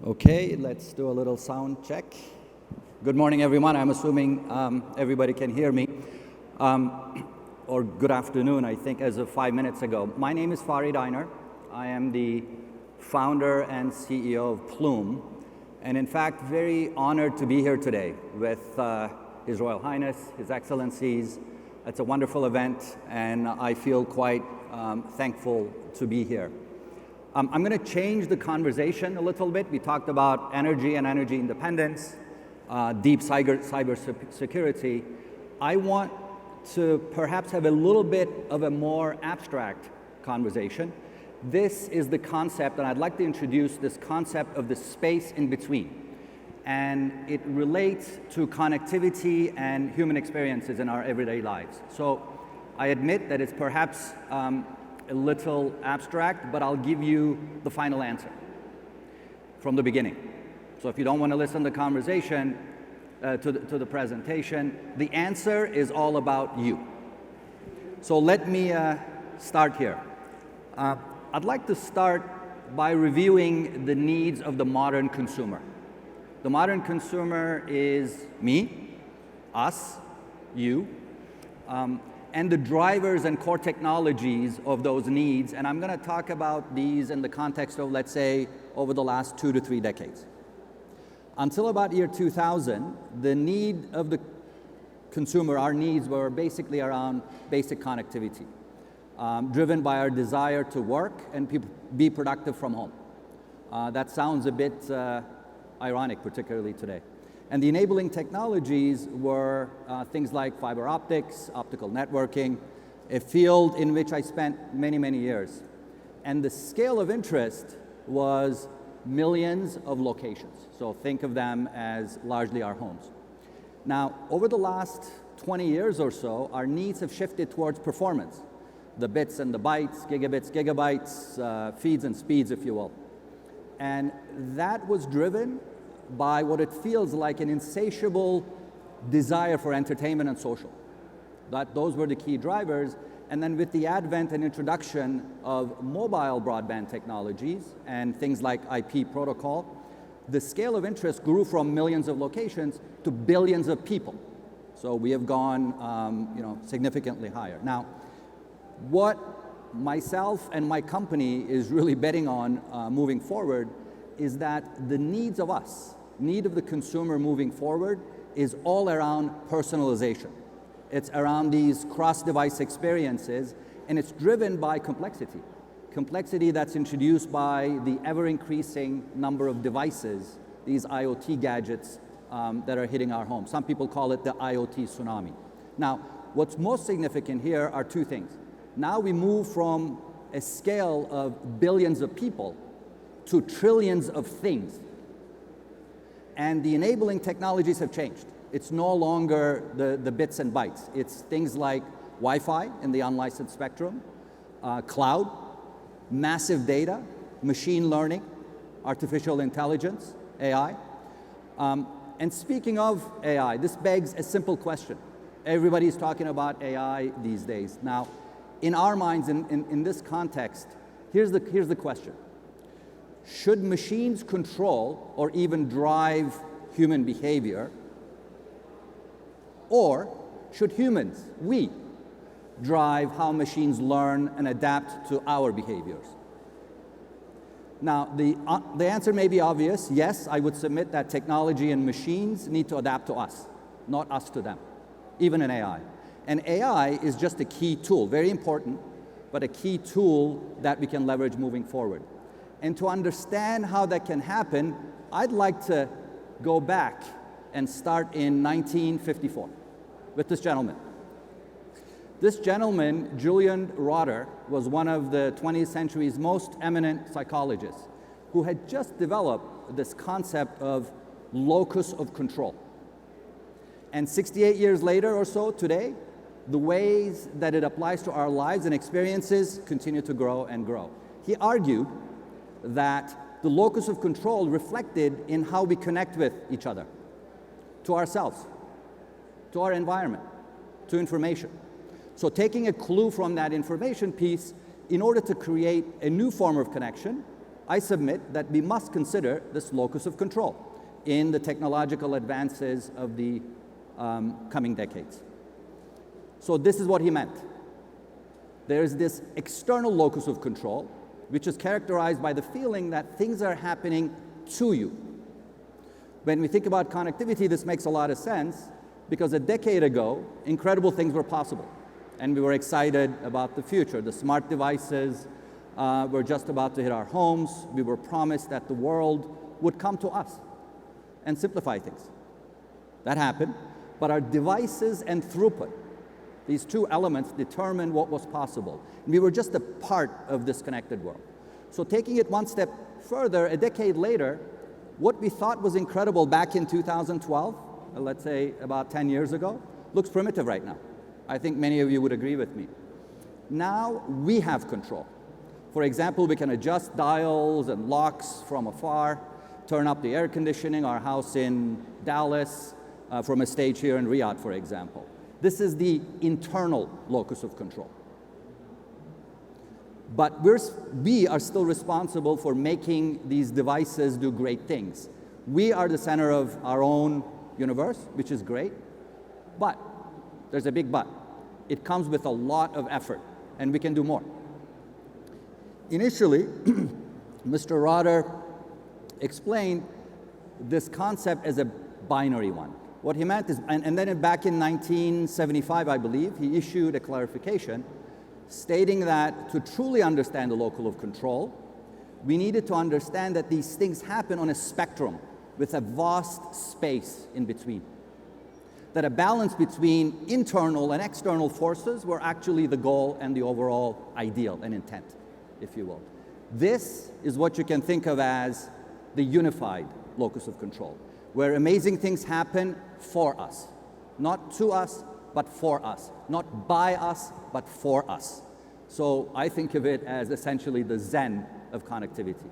Okay, let's do a little sound check. Good morning, everyone. I'm assuming everybody can hear me. Or good afternoon, I think, as of 5 minutes ago. My name is Fahri Diner. I am the founder and CEO of Plume, and in fact, very honored to be here today with His Royal Highness, His Excellencies. It's a wonderful event, and I feel quite thankful to be here. I'm going to change the conversation a little bit. We talked about energy and energy independence, deep cyber security. I want to perhaps have a little bit of a more abstract conversation. This is the concept, and I'd like to introduce this concept of the space in between. And it relates to connectivity and human experiences in our everyday lives. So I admit that it's perhaps a little abstract, but I'll give you the final answer from the beginning. So if you don't want to listen to the conversation, to the presentation, the answer is all about you. So let me start here. I'd like to start by reviewing the needs of the modern consumer. The modern consumer is me, us, you, and the drivers and core technologies of those needs. And I'm going to talk about these in the context of, let's say, over the last 2 to 3 decades. Until about year 2000, the need of the consumer, our needs were basically around basic connectivity, driven by our desire to work and be productive from home. That sounds a bit ironic, particularly today. And the enabling technologies were things like fiber optics, optical networking, a field in which I spent many, many years. And the scale of interest was millions of locations. So think of them as largely our homes. Now, over the last 20 years or so, our needs have shifted towards performance. The bits and the bytes, gigabits, gigabytes, feeds and speeds, if you will. And that was driven by what it feels like an insatiable desire for entertainment and social. Those were the key drivers. And then with the advent and introduction of mobile broadband technologies and things like IP protocol, the scale of interest grew from millions of locations to billions of people. So we have gone significantly higher. Now, what myself and my company is really betting on moving forward is that the needs of us, need of the consumer moving forward, is all around personalization. It's around these cross-device experiences, and it's driven by complexity. Complexity that's introduced by the ever-increasing number of devices, these IoT gadgets that are hitting our homes. Some people call it the IoT tsunami. Now, what's most significant here are two things. Now we move from a scale of billions of people to trillions of things. And the enabling technologies have changed. It's no longer the bits and bytes. It's things like Wi-Fi in the unlicensed spectrum, cloud, massive data, machine learning, artificial intelligence, AI. And speaking of AI, this begs a simple question. Everybody's talking about AI these days. Now, in our minds, in this context, here's the question. Should machines control or even drive human behavior? Or should humans, we, drive how machines learn and adapt to our behaviors? Now, the answer may be obvious. Yes, I would submit that technology and machines need to adapt to us, not us to them, even in AI. And AI is just a key tool, very important, but a key tool that we can leverage moving forward. And to understand how that can happen, I'd like to go back and start in 1954 with this gentleman. This gentleman, Julian Rotter, was one of the 20th century's most eminent psychologists who had just developed this concept of locus of control. And 68 years later or so today, the ways that it applies to our lives and experiences continue to grow and grow. He argued that the locus of control reflected in how we connect with each other, to ourselves, to our environment, to information. So taking a clue from that information piece in order to create a new form of connection, I submit that we must consider this locus of control in the technological advances of the coming decades. So this is what he meant. There is this external locus of control, which is characterized by the feeling that things are happening to you. When we think about connectivity, this makes a lot of sense, because a decade ago, incredible things were possible, and we were excited about the future. The smart devices were just about to hit our homes. We were promised that the world would come to us and simplify things. That happened, but our devices and throughput, these two elements determined what was possible. We were just a part of this connected world. So taking it one step further, a decade later, what we thought was incredible back in 2012, let's say about 10 years ago, looks primitive right now. I think many of you would agree with me. Now we have control. For example, we can adjust dials and locks from afar, turn up the air conditioning, our house in Dallas, from a stage here in Riyadh, for example. This is the internal locus of control. But we are still responsible for making these devices do great things. We are the center of our own universe, which is great, but there's a big but. It comes with a lot of effort, and we can do more. Initially, Mr. Rotter explained this concept as a binary one. What he meant is, and then back in 1975, I believe, he issued a clarification stating that to truly understand the locus of control, we needed to understand that these things happen on a spectrum with a vast space in between. That a balance between internal and external forces were actually the goal and the overall ideal and intent, if you will. This is what you can think of as the unified locus of control, where amazing things happen for us, not to us, but for us, not by us, but for us. So I think of it as essentially the Zen of connectivity.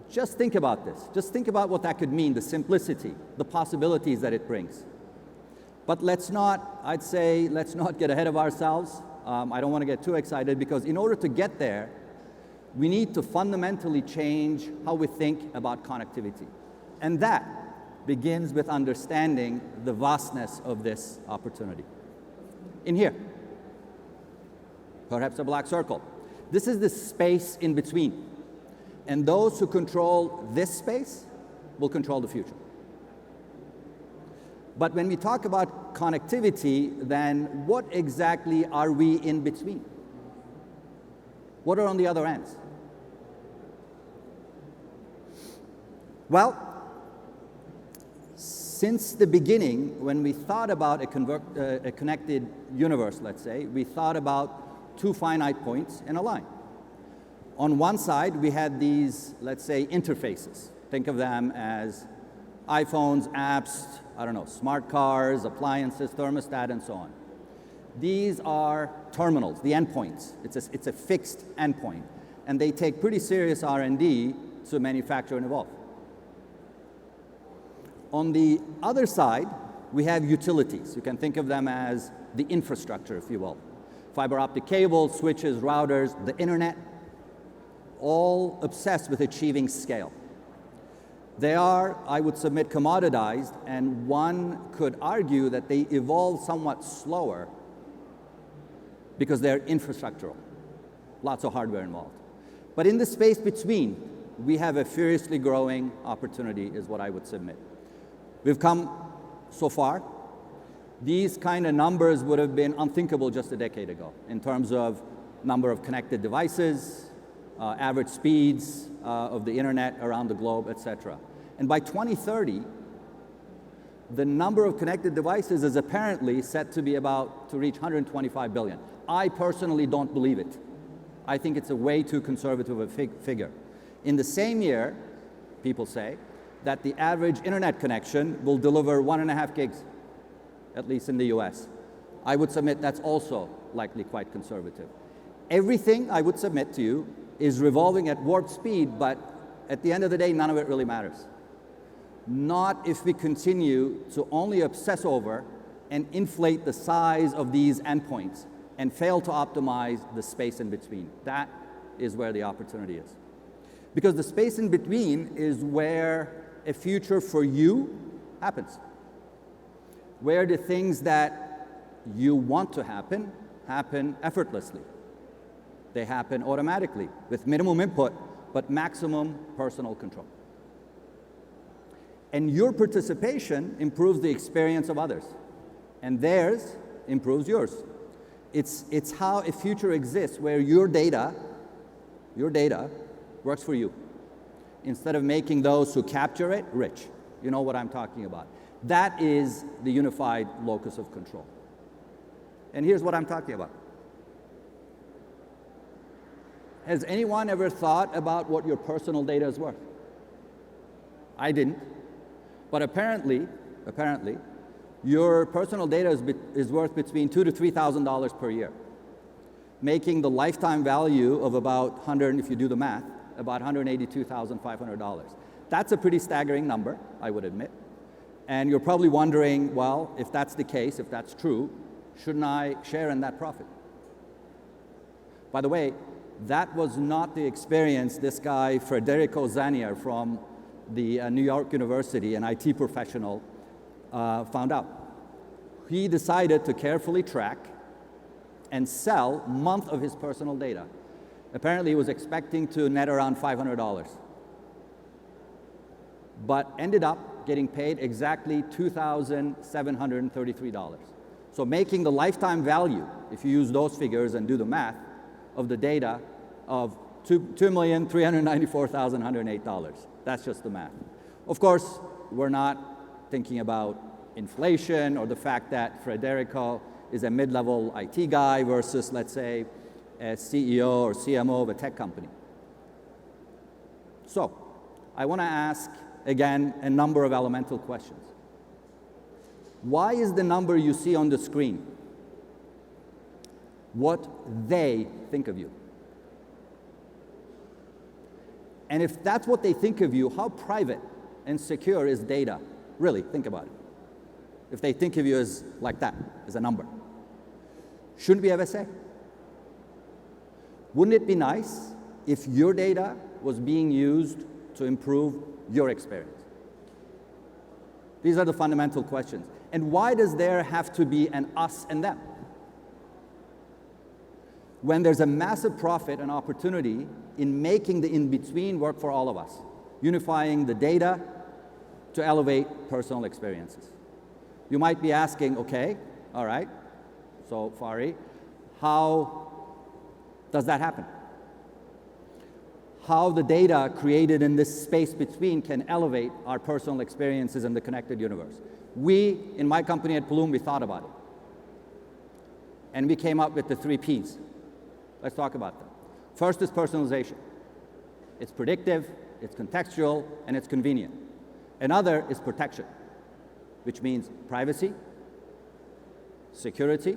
Just think about this. Just think about what that could mean, the simplicity, the possibilities that it brings. But let's not, I'd say, let's not get ahead of ourselves. I don't want to get too excited, because in order to get there, we need to fundamentally change how we think about connectivity. And that begins with understanding the vastness of this opportunity. In here, perhaps a black circle. This is the space in between. And those who control this space will control the future. But when we talk about connectivity, then what exactly are we in between? What are on the other ends? Well, since the beginning, when we thought about a connected universe, let's say, we thought about two finite points in a line. On one side, we had these, let's say, interfaces. Think of them as iPhones, apps, I don't know, smart cars, appliances, thermostat, and so on. These are terminals, the endpoints. It's a fixed endpoint, and they take pretty serious R&D to manufacture and evolve. On the other side, we have utilities. You can think of them as the infrastructure, if you will. Fiber optic cables, switches, routers, the internet, all obsessed with achieving scale. They are, I would submit, commoditized, and one could argue that they evolve somewhat slower because they're infrastructural. Lots of hardware involved. But in the space between, we have a furiously growing opportunity, is what I would submit. We've come so far. These kind of numbers would have been unthinkable just a decade ago in terms of number of connected devices, average speeds of the internet around the globe, etc. And by 2030, the number of connected devices is apparently set to be about to reach 125 billion. I personally don't believe it. I think it's a way too conservative a figure. In the same year, people say, that the average internet connection will deliver 1.5 gigs, at least in the US. I would submit that's also likely quite conservative. Everything, I would submit to you, is revolving at warp speed, but at the end of the day, none of it really matters. Not if we continue to only obsess over and inflate the size of these endpoints and fail to optimize the space in between. That is where the opportunity is. Because the space in between is where a future for you happens. Where the things that you want to happen effortlessly. They happen automatically with minimum input, but maximum personal control. And your participation improves the experience of others, and theirs improves yours. It's how a future exists where your data works for you, instead of making those who capture it rich. You know what I'm talking about. That is the unified locus of control. And here's what I'm talking about. Has anyone ever thought about what your personal data is worth? I didn't. But apparently, your personal data is worth between $2,000 to $3,000 per year, making the lifetime value of about if you do the math, about $182,500. That's a pretty staggering number, I would admit. And you're probably wondering, well, if that's the case, if that's true, shouldn't I share in that profit? By the way, that was not the experience this guy, Federico Zanier from the New York University, an IT professional, found out. He decided to carefully track and sell month of his personal data. Apparently, he was expecting to net around $500, but ended up getting paid exactly $2,733. So making the lifetime value, if you use those figures and do the math, of the data of $2,394,108. That's just the math. Of course, we're not thinking about inflation or the fact that Federico is a mid-level IT guy versus, let's say, a CEO or CMO of a tech company. So, I want to ask, again, a number of elemental questions. Why is the number you see on the screen what they think of you? And if that's what they think of you, how private and secure is data? Really, think about it. If they think of you as like that, as a number, shouldn't we have a say? Wouldn't it be nice if your data was being used to improve your experience? These are the fundamental questions. And why does there have to be an us and them? When there's a massive profit and opportunity in making the in-between work for all of us, unifying the data to elevate personal experiences. You might be asking, okay, all right, so Fahri, how does that happen? How the data created in this space between can elevate our personal experiences in the connected universe. We, in my company at Bloom, we thought about it. And we came up with the 3 Ps. Let's talk about them. First is personalization. It's predictive, it's contextual, and it's convenient. Another is protection, which means privacy, security,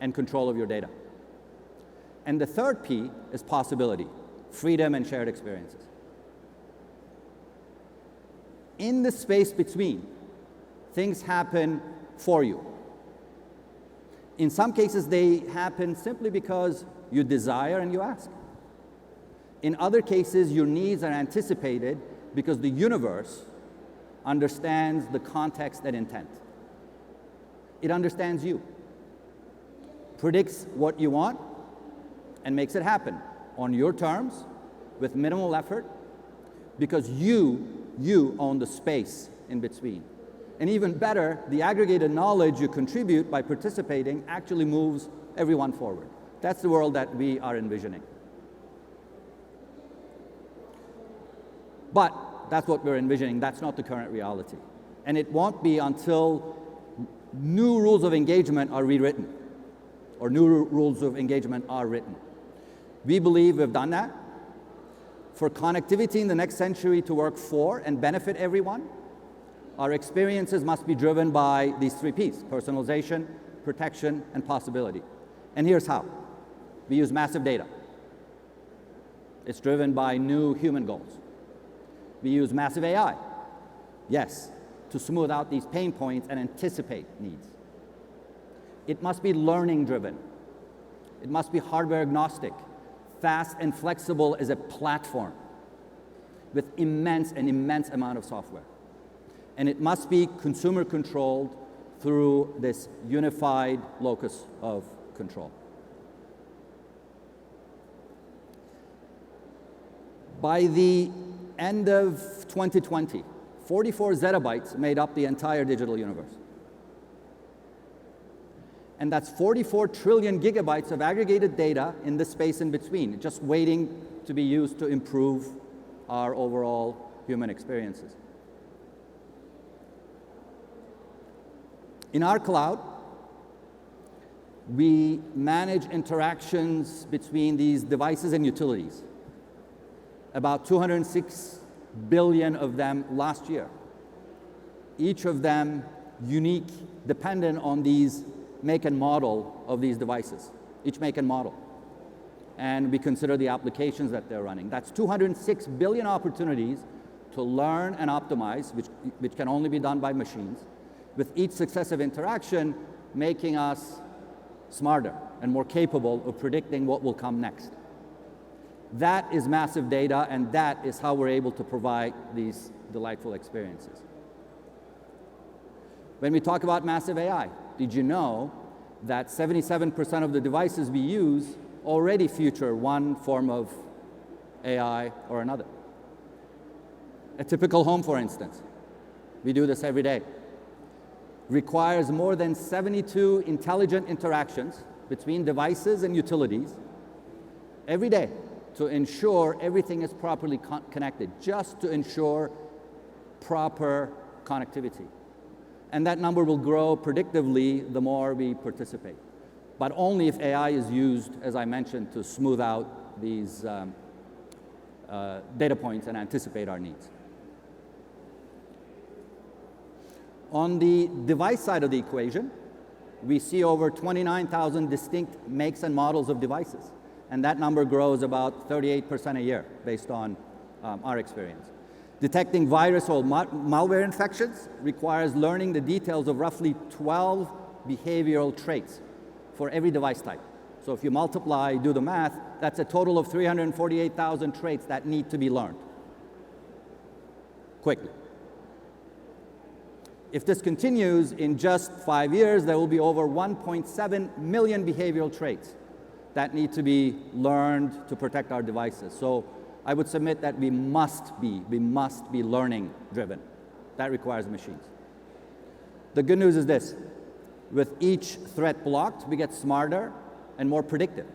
and control of your data. And the third P is possibility, freedom and shared experiences. In the space between, things happen for you. In some cases, they happen simply because you desire and you ask. In other cases, your needs are anticipated because the universe understands the context and intent. It understands you, predicts what you want, and makes it happen on your terms with minimal effort because you own the space in between. And even better, the aggregated knowledge you contribute by participating actually moves everyone forward. That's the world that we are envisioning. But that's what we're envisioning. That's not the current reality. And it won't be until new rules of engagement are rewritten, or new rules of engagement are written. We believe we've done that. For connectivity in the next century to work for and benefit everyone, our experiences must be driven by these 3 Ps: personalization, protection, and possibility. And here's how. We use massive data. It's driven by new human goals. We use massive AI, yes, to smooth out these pain points and anticipate needs. It must be learning driven. It must be hardware agnostic, fast and flexible as a platform with an immense amount of software. And it must be consumer controlled through this unified locus of control. By the end of 2020, 44 zettabytes made up the entire digital universe. And that's 44 trillion gigabytes of aggregated data in the space in between, just waiting to be used to improve our overall human experiences. In our cloud, we manage interactions between these devices and utilities. About 206 billion of them last year. Each of them unique, dependent on these make and model of these devices, each make and model. And we consider the applications that they're running. That's 206 billion opportunities to learn and optimize, which can only be done by machines, with each successive interaction making us smarter and more capable of predicting what will come next. That is massive data, and that is how we're able to provide these delightful experiences. When we talk about massive AI, did you know that 77% of the devices we use already feature one form of AI or another? A typical home, for instance, we do this every day, requires more than 72 intelligent interactions between devices and utilities every day to ensure everything is properly connected, just to ensure proper connectivity. And that number will grow predictably the more we participate, but only if AI is used, as I mentioned, to smooth out these data points and anticipate our needs. On the device side of the equation, we see over 29,000 distinct makes and models of devices, and that number grows about 38% a year based on our experience. Detecting virus or malware infections requires learning the details of roughly 12 behavioral traits for every device type. So if you multiply, do the math, that's a total of 348,000 traits that need to be learned quickly. If this continues, in just 5 years, there will be over 1.7 million behavioral traits that need to be learned to protect our devices. So I would submit that we must be learning driven. That requires machines. The good news is this: with each threat blocked, we get smarter and more predictive.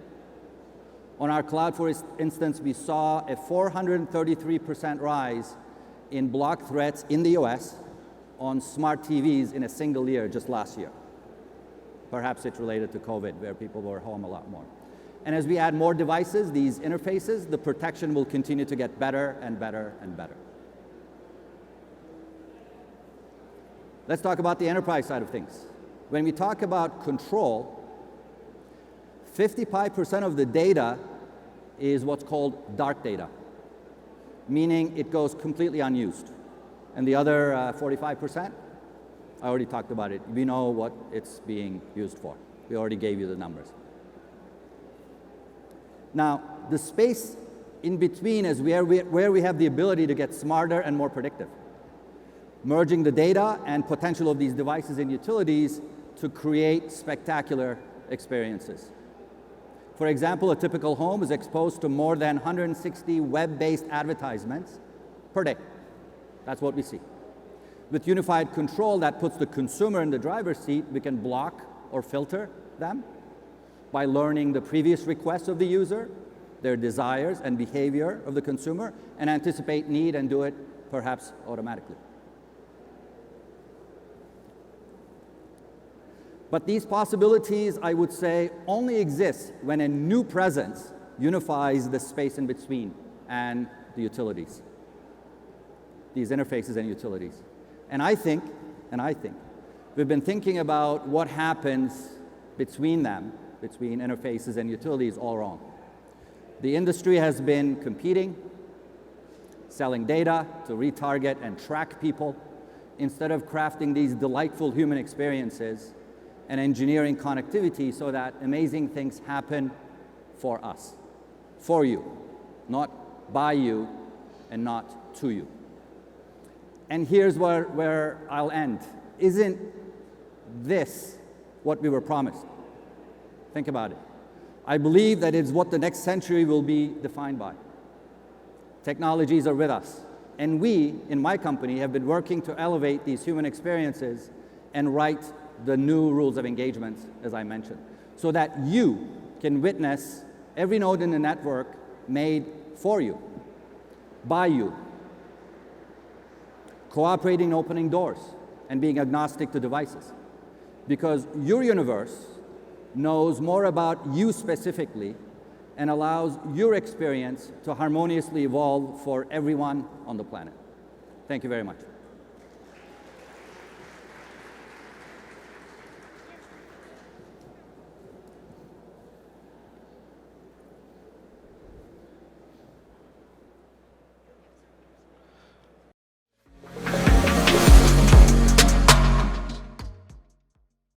On our cloud, for instance, we saw a 433% rise in blocked threats in the US on smart TVs in a single year just last year. Perhaps it's related to COVID, where people were home a lot more. And as we add more devices, these interfaces, the protection will continue to get better and better and better. Let's talk about the enterprise side of things. When we talk about control, 55% of the data is what's called dark data, meaning it goes completely unused. And the other 45%, I already talked about it. We know what it's being used for. We already gave you the numbers. Now, the space in between is where we have the ability to get smarter and more predictive, merging the data and potential of these devices and utilities to create spectacular experiences. For example, a typical home is exposed to more than 160 web-based advertisements per day. That's what we see. With unified control that puts the consumer in the driver's seat, we can block or filter them by learning the previous requests of the user, their desires and behavior of the consumer, and anticipate need and do it perhaps automatically. But these possibilities, I would say, only exist when a new presence unifies the space in between and the utilities, these interfaces and utilities. And I think we've been thinking about what happens between them, between interfaces and utilities, all wrong. The industry has been competing, selling data to retarget and track people, instead of crafting these delightful human experiences and engineering connectivity so that amazing things happen for us. for you, not by you, and not to you. And here's where I'll end. Isn't this what we were promised? Think about it. I believe that it's what the next century will be defined by. Technologies are with us. And we, in my company, have been working to elevate these human experiences and write the new rules of engagement, as I mentioned, so that you can witness every node in the network made for you, by you, cooperating and opening doors, and being agnostic to devices. Because your universe knows more about you specifically and allows your experience to harmoniously evolve for everyone on the planet. Thank you very much.